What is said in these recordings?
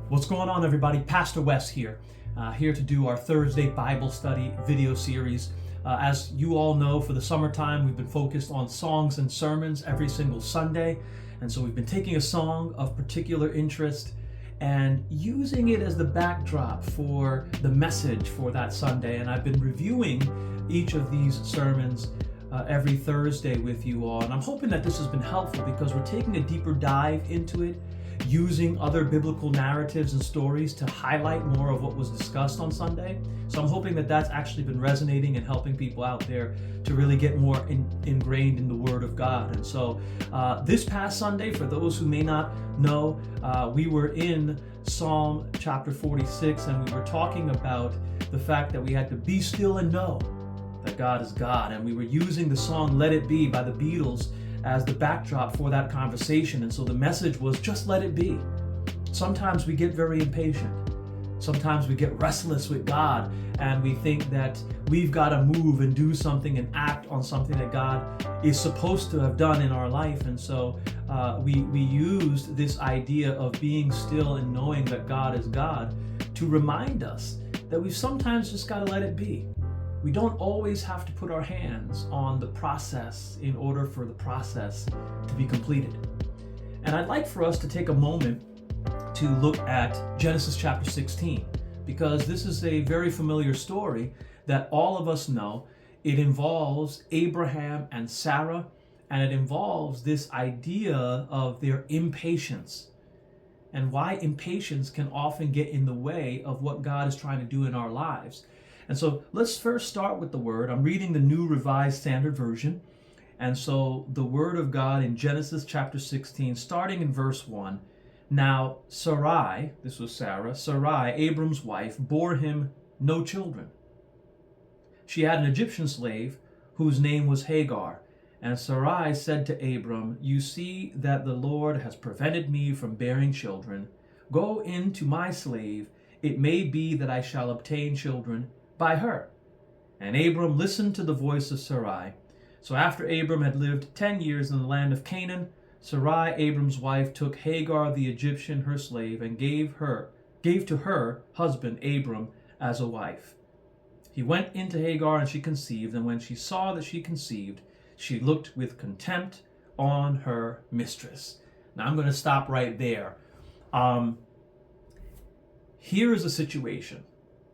What's going on, everybody? Pastor Wes here, here to do our Thursday Bible study video series. As you all know, for the summertime, we've been focused on songs and sermons every single Sunday. And so we've been taking a song of particular interest and using it as the backdrop for the message for that Sunday. And I've been reviewing each of these sermons every Thursday with you all. And I'm hoping that this has been helpful because we're taking a deeper dive into it, using other biblical narratives and stories to highlight more of what was discussed on Sunday. So I'm hoping that that's actually been resonating and helping people out there to really get more ingrained in the Word of God. And so this past Sunday, for those who may not know, we were in Psalm chapter 46, and we were talking about the fact that we had to be still and know that God is God. And we were using the song Let It Be by the Beatles as the backdrop for that conversation. And so the message was just let it be. Sometimes we get very impatient. Sometimes we get restless with God and we think that we've got to move and do something and act on something that God is supposed to have done in our life. And so we used this idea of being still and knowing that God is God to remind us that we've sometimes just got to let it be. We don't always have to put our hands on the process in order for the process to be completed. And I'd like for us to take a moment to look at Genesis chapter 16, because this is a very familiar story that all of us know. It involves Abraham and Sarah, and it involves this idea of their impatience and why impatience can often get in the way of what God is trying to do in our lives. And so let's first start with the word. I'm reading the New Revised Standard Version. And so the word of God in Genesis chapter 16, starting in verse 1. Now Sarai, this was Sarah, Sarai, Abram's wife, bore him no children. She had an Egyptian slave whose name was Hagar. And Sarai said to Abram, "You see that the Lord has prevented me from bearing children. Go in to my slave. It may be that I shall obtain children by her." And Abram listened to the voice of Sarai. So after Abram had lived 10 years in the land of Canaan, Sarai, Abram's wife, took Hagar the Egyptian, her slave, and gave to her husband Abram as a wife. He went into Hagar, and she conceived, and when she saw that she conceived, she looked with contempt on her mistress. Now I'm going to stop right there. Here is a situation.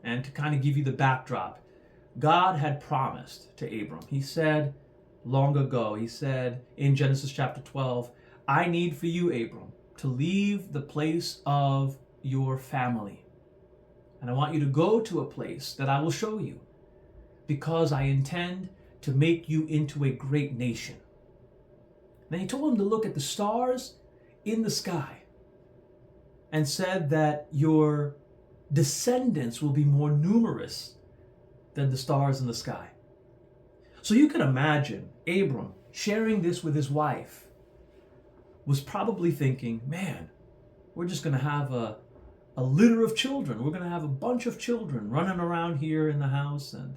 And to kind of give you the backdrop, God had promised to Abram. He said long ago, he said in Genesis chapter 12, "I need for you, Abram, to leave the place of your family. And I want you to go to a place that I will show you, because I intend to make you into a great nation." Then he told him to look at the stars in the sky and said that your descendants will be more numerous than the stars in the sky. So you can imagine Abram sharing this with his wife was probably thinking, man, we're just going to have a litter of children. We're going to have a bunch of children running around here in the house, and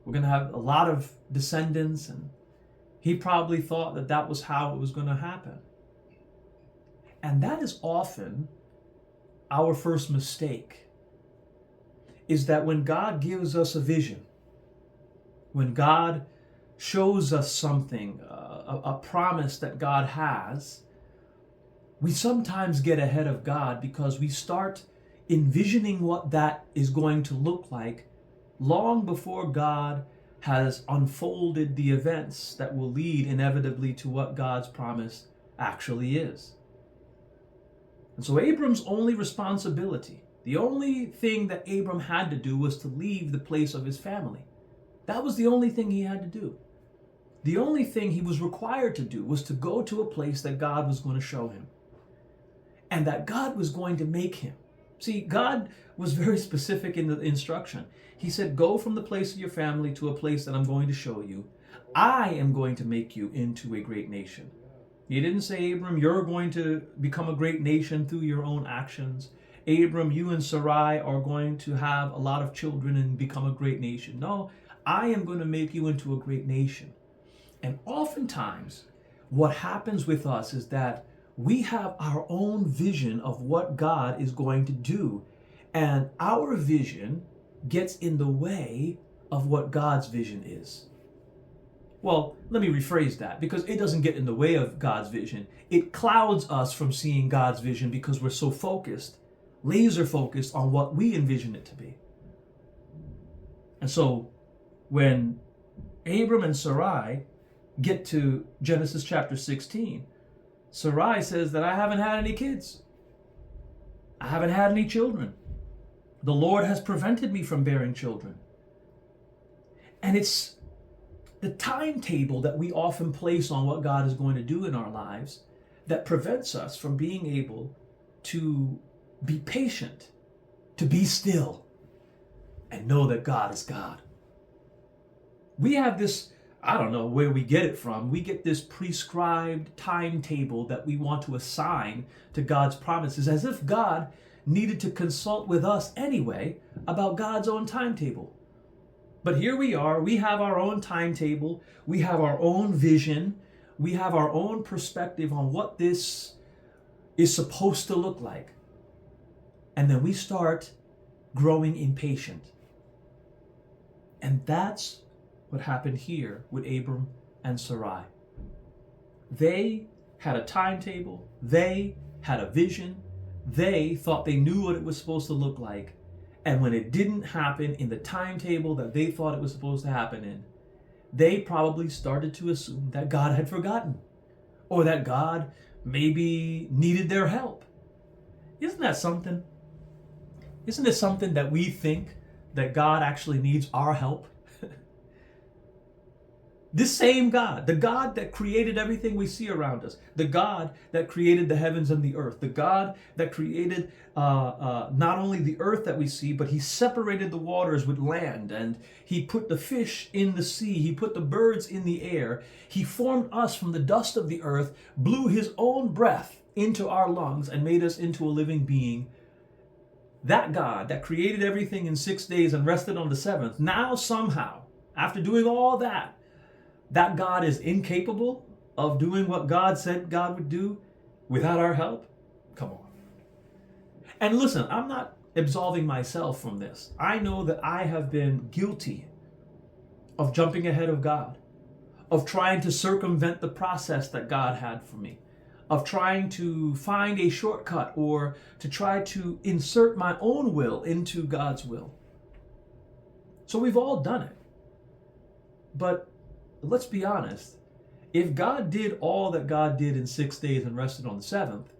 we're going to have a lot of descendants. And he probably thought that that was how it was going to happen. And that is often our first mistake, is that when God gives us a vision, when God shows us something, a promise that God has, we sometimes get ahead of God because we start envisioning what that is going to look like long before God has unfolded the events that will lead inevitably to what God's promise actually is. And so Abram's only responsibility, the only thing that Abram had to do, was to leave the place of his family. That was the only thing he had to do. The only thing he was required to do was to go to a place that God was going to show him, and that God was going to make him. See, God was very specific in the instruction. He said, go from the place of your family to a place that I'm going to show you. I am going to make you into a great nation. He didn't say, Abram, you're going to become a great nation through your own actions. Abram, you and Sarai are going to have a lot of children and become a great nation. No, I am going to make you into a great nation. And oftentimes, what happens with us is that we have our own vision of what God is going to do. And our vision gets in the way of what God's vision is. Well, let me rephrase that, because it doesn't get in the way of God's vision. It clouds us from seeing God's vision because we're so focused, laser focused on what we envision it to be. And so when Abram and Sarai get to Genesis chapter 16, Sarai says that I haven't had any kids. I haven't had any children. The Lord has prevented me from bearing children. And it's the timetable that we often place on what God is going to do in our lives that prevents us from being able to be patient, to be still, and know that God is God. We have this, I don't know where we get it from, we get this prescribed timetable that we want to assign to God's promises, as if God needed to consult with us anyway about God's own timetable. But here we are, we have our own timetable, we have our own vision, we have our own perspective on what this is supposed to look like. And then we start growing impatient. And that's what happened here with Abram and Sarai. They had a timetable, they had a vision, they thought they knew what it was supposed to look like. And when it didn't happen in the timetable that they thought it was supposed to happen in, they probably started to assume that God had forgotten, or that God maybe needed their help. Isn't that something? Isn't it something that we think that God actually needs our help? This same God, the God that created everything we see around us, the God that created the heavens and the earth, the God that created not only the earth that we see, but he separated the waters with land, and he put the fish in the sea, he put the birds in the air, he formed us from the dust of the earth, blew his own breath into our lungs, and made us into a living being. That God that created everything in 6 days and rested on the seventh, now somehow, after doing all that, that God is incapable of doing what God said God would do without our help? Come on. And listen, I'm not absolving myself from this. I know that I have been guilty of jumping ahead of God, of trying to circumvent the process that God had for me, of trying to find a shortcut or to try to insert my own will into God's will. So we've all done it. But let's be honest, if God did all that God did in 6 days and rested on the seventh,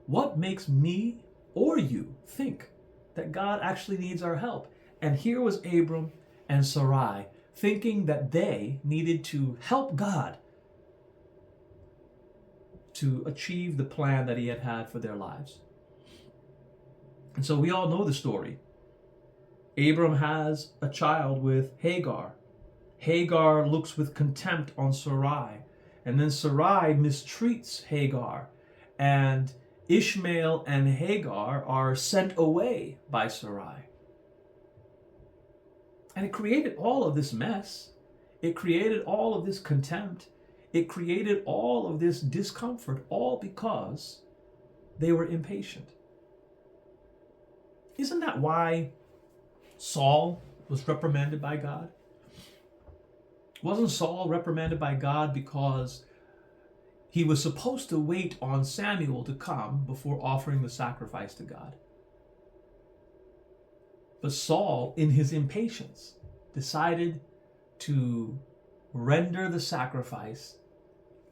what makes me or you think that God actually needs our help? And here was Abram and Sarai thinking that they needed to help God to achieve the plan that he had had for their lives. And so we all know the story. Abram has a child with Hagar. Hagar looks with contempt on Sarai, and then Sarai mistreats Hagar, and Ishmael and Hagar are sent away by Sarai. And it created all of this mess. It created all of this contempt. It created all of this discomfort, all because they were impatient. Isn't that why Saul was reprimanded by God? Wasn't Saul reprimanded by God because he was supposed to wait on Samuel to come before offering the sacrifice to God? But Saul, in his impatience, decided to render the sacrifice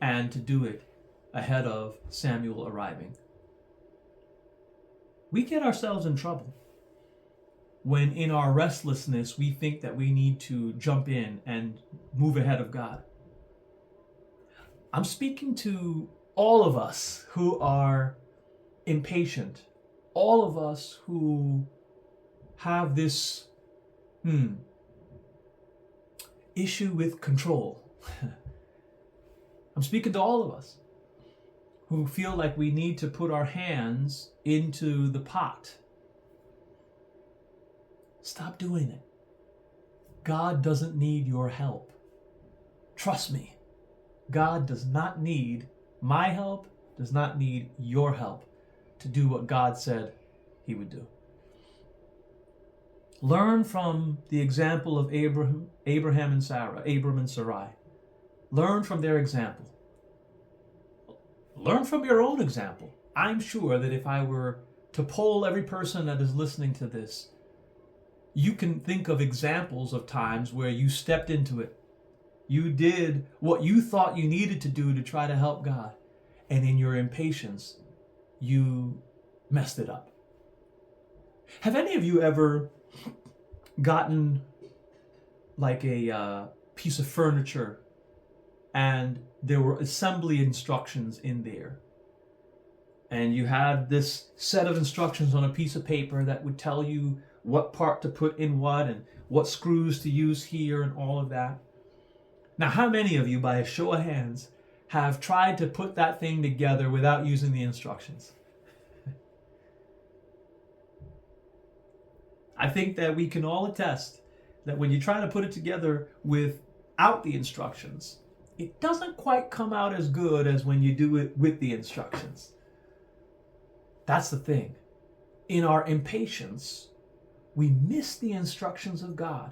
and to do it ahead of Samuel arriving. We get ourselves in trouble when in our restlessness we think that we need to jump in and move ahead of God. I'm speaking to all of us who are impatient, all of us who have this issue with control. I'm speaking to all of us who feel like we need to put our hands into the pot. Stop doing it. God doesn't need your help. Trust me, God does not need my help does not need your help to do what God said he would do. Learn from the example of Abraham and Sarah, Abram and Sarai. Learn from their example. Learn from your own example. I'm sure that if I were to poll every person that is listening to this, you can think of examples of times where you stepped into it. You did what you thought you needed to do to try to help God. And in your impatience, you messed it up. Have any of you ever gotten like a piece of furniture and there were assembly instructions in there? And you had this set of instructions on a piece of paper that would tell you what part to put in what and what screws to use here and all of that. Now, how many of you, by a show of hands, have tried to put that thing together without using the instructions? I think that we can all attest that when you try to put it together without the instructions, it doesn't quite come out as good as when you do it with the instructions. That's the thing. In our impatience, we miss the instructions of God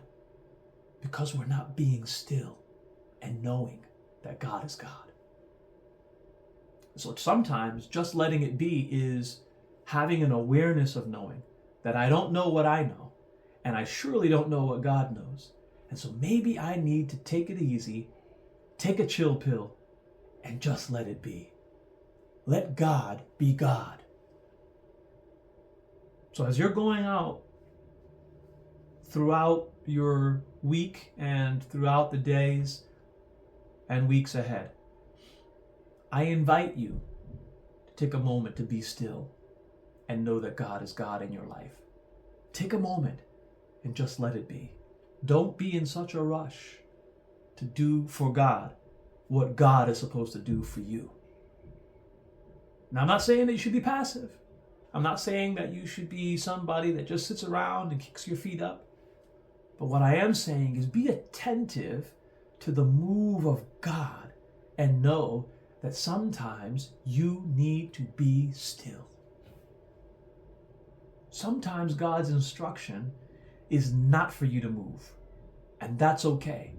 because we're not being still and knowing that God is God. So sometimes just letting it be is having an awareness of knowing that I don't know what I know, and I surely don't know what God knows. And so maybe I need to take it easy, take a chill pill, and just let it be. Let God be God. So as you're going out throughout your week and throughout the days and weeks ahead, I invite you to take a moment to be still and know that God is God in your life. Take a moment and just let it be. Don't be in such a rush to do for God what God is supposed to do for you. Now, I'm not saying that you should be passive. I'm not saying that you should be somebody that just sits around and kicks your feet up. But what I am saying is be attentive to the move of God and know that sometimes you need to be still. Sometimes God's instruction is not for you to move, and that's okay.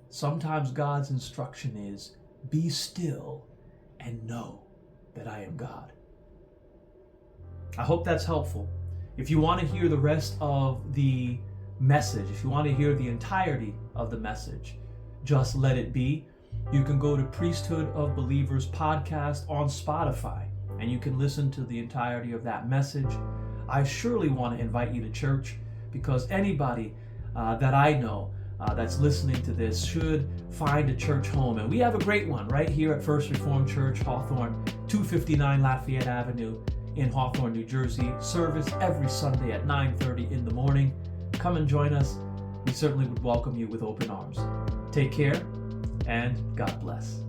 Sometimes God's instruction is be still and know that I am God. I hope that's helpful. If you want to hear the rest of the message, if you want to hear the entirety of the message, just let it be. You can go to Priesthood of Believers podcast on Spotify, and you can listen to the entirety of that message. I surely want to invite you to church, because anybody that I know that's listening to this should find a church home. And we have a great one right here at First Reformed Church, Hawthorne, 259 Lafayette Avenue in Hawthorne, New Jersey. Service every Sunday at 9:30 in the morning. Come and join us. We certainly would welcome you with open arms. Take care, and God bless.